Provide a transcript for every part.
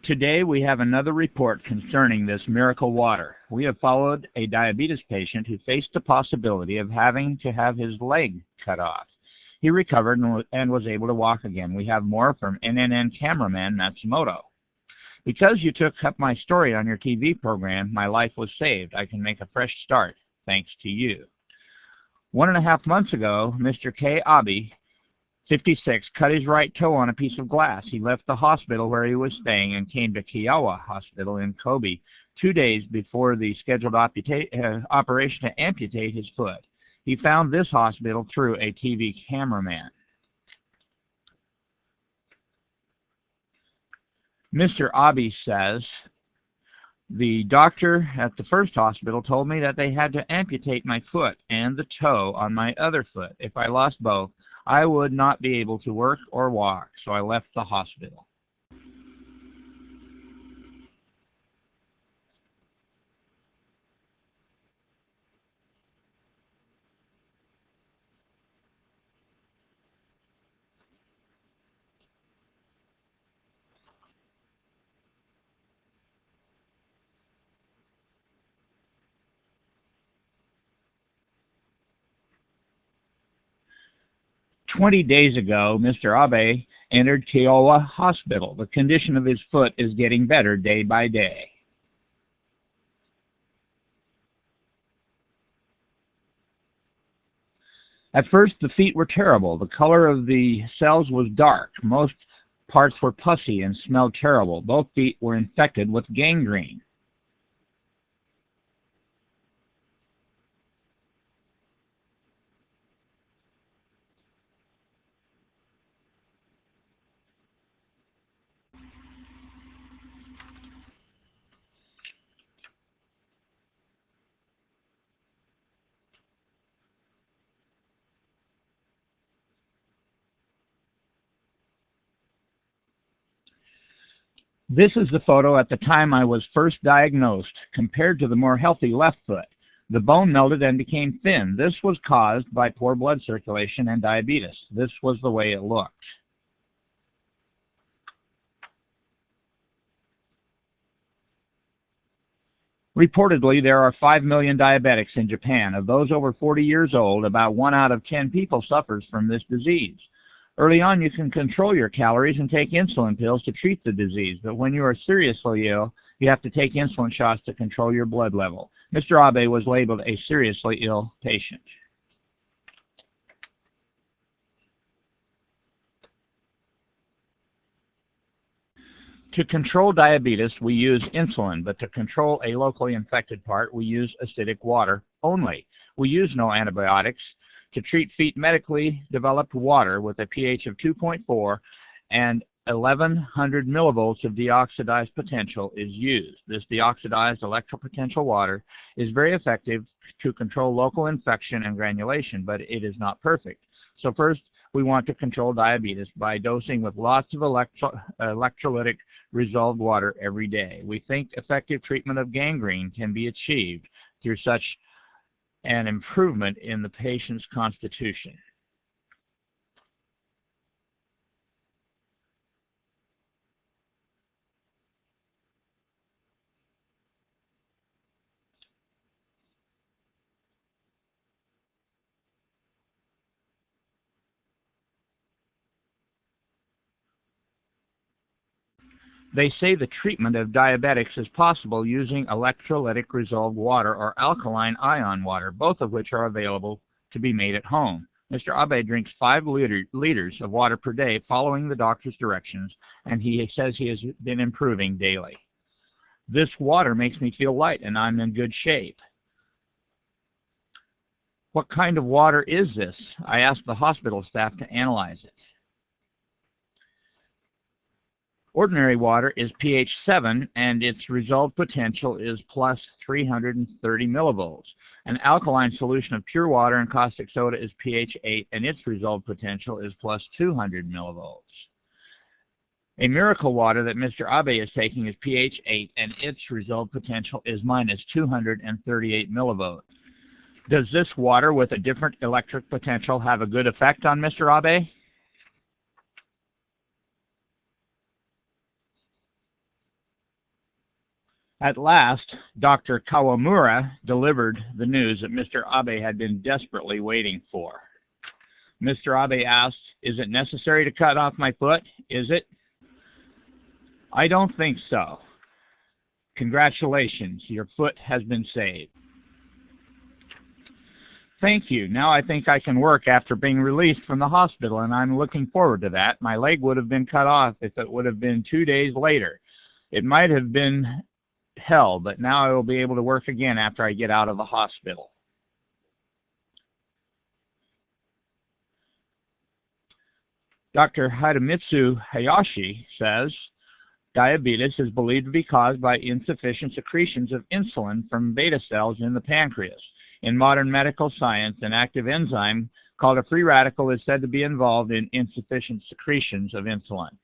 Today we have another report concerning this miracle water. We have followed a diabetes patient who faced the possibility of having to have his leg cut off. He recovered and was able to walk again. We have more from NNN cameraman Matsumoto. Because you took up my story on your TV program, my life was saved. I can make a fresh start, thanks to you. 1.5 months ago, Mr. K. Abe, 56, cut his right toe on a piece of glass. He left the hospital where he was staying and came to Kiowa Hospital in Kobe 2 days before the scheduled operation to amputate his foot. He found this hospital through a TV cameraman. Mr. Abe says, the doctor at the first hospital told me that they had to amputate my foot and the toe on my other foot. If I lost both, I would not be able to work or walk, so I left the hospital. "20 days ago, Mr. Abe entered Kiowa Hospital. The condition of his foot is getting better day by day. At first, the feet were terrible. The color of the cells was dark. Most parts were pussy and smelled terrible. Both feet were infected with gangrene. This is the photo at the time I was first diagnosed, compared to the more healthy left foot. The bone melted and became thin. This was caused by poor blood circulation and diabetes. This was the way it looked. Reportedly, there are 5 million diabetics in Japan. Of those over 40 years old, about 1 out of 10 people suffers from this disease. Early on, you can control your calories and take insulin pills to treat the disease, but when you are seriously ill, you have to take insulin shots to control your blood level. Mr. Abe was labeled a seriously ill patient. To control diabetes, we use insulin, but to control a locally infected part, we use acidic water only. We use no antibiotics. To treat feet, medically developed water with a pH of 2.4 and 1100 millivolts of deoxidized potential is used. This deoxidized electropotential water is very effective to control local infection and granulation, but it is not perfect. So first, we want to control diabetes by dosing with lots of electrolytic resolved water every day. We think effective treatment of gangrene can be achieved through such an improvement in the patient's constitution. They say the treatment of diabetics is possible using electrolytic resolved water or alkaline ion water, both of which are available to be made at home. Mr. Abe drinks 5 liters of water per day following the doctor's directions, and he says he has been improving daily. This water makes me feel light, and I'm in good shape. What kind of water is this? I asked the hospital staff to analyze it. Ordinary water is pH 7 and its resolved potential is plus 330 millivolts. An alkaline solution of pure water and caustic soda is pH 8 and its resolved potential is plus 200 millivolts. A miracle water that Mr. Abe is taking is pH 8 and its resolved potential is minus 238 millivolts. Does this water with a different electric potential have a good effect on Mr. Abe? At last, Dr. Kawamura delivered the news that Mr. Abe had been desperately waiting for. Mr. Abe asked, "Is it necessary to cut off my foot? Is it?" "I don't think so. Congratulations, your foot has been saved." "Thank you. Now I think I can work after being released from the hospital, and I'm looking forward to that. My leg would have been cut off if it would have been 2 days later. It might have been hell, but now I will be able to work again after I get out of the hospital." Dr. Hidemitsu Hayashi says, diabetes is believed to be caused by insufficient secretions of insulin from beta cells in the pancreas. In modern medical science, an active enzyme called a free radical is said to be involved in insufficient secretions of insulin.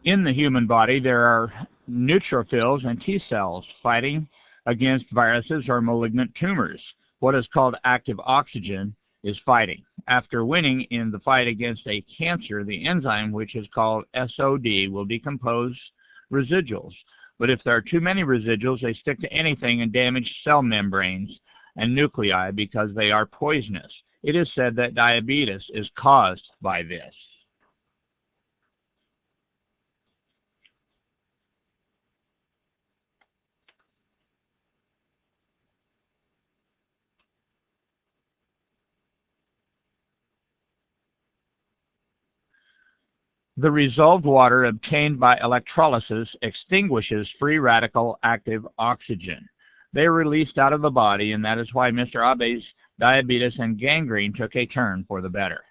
In the human body, there are neutrophils and T cells fighting against viruses or malignant tumors. What is called active oxygen is fighting. After winning in the fight against a cancer, the enzyme, which is called SOD, will decompose residuals. But if there are too many residuals, they stick to anything and damage cell membranes and nuclei because they are poisonous. It is said that diabetes is caused by this. The resolved water obtained by electrolysis extinguishes free radical active oxygen. They are released out of the body, and that is why Mr. Abe's diabetes and gangrene took a turn for the better.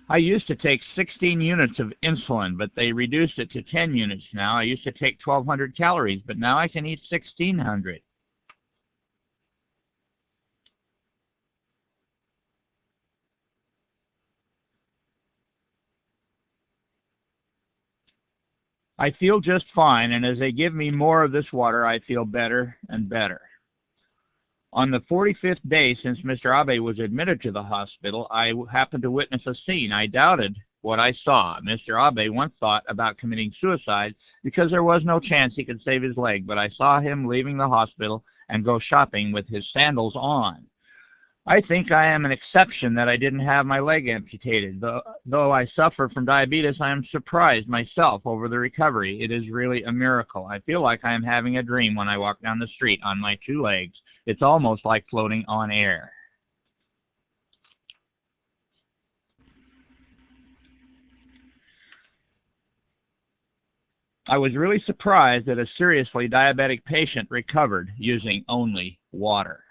I used to take 16 units of insulin, but they reduced it to 10 units now. I used to take 1,200 calories, but now I can eat 1,600. I feel just fine, and as they give me more of this water, I feel better and better. On the 45th day since Mr. Abe was admitted to the hospital, I happened to witness a scene. I doubted what I saw. Mr. Abe once thought about committing suicide because there was no chance he could save his leg, but I saw him leaving the hospital and go shopping with his sandals on. I think I am an exception that I didn't have my leg amputated. Though I suffer from diabetes, I am surprised myself over the recovery. It is really a miracle. I feel like I am having a dream when I walk down the street on my 2 legs. It's almost like floating on air. I was really surprised that a seriously diabetic patient recovered using only water.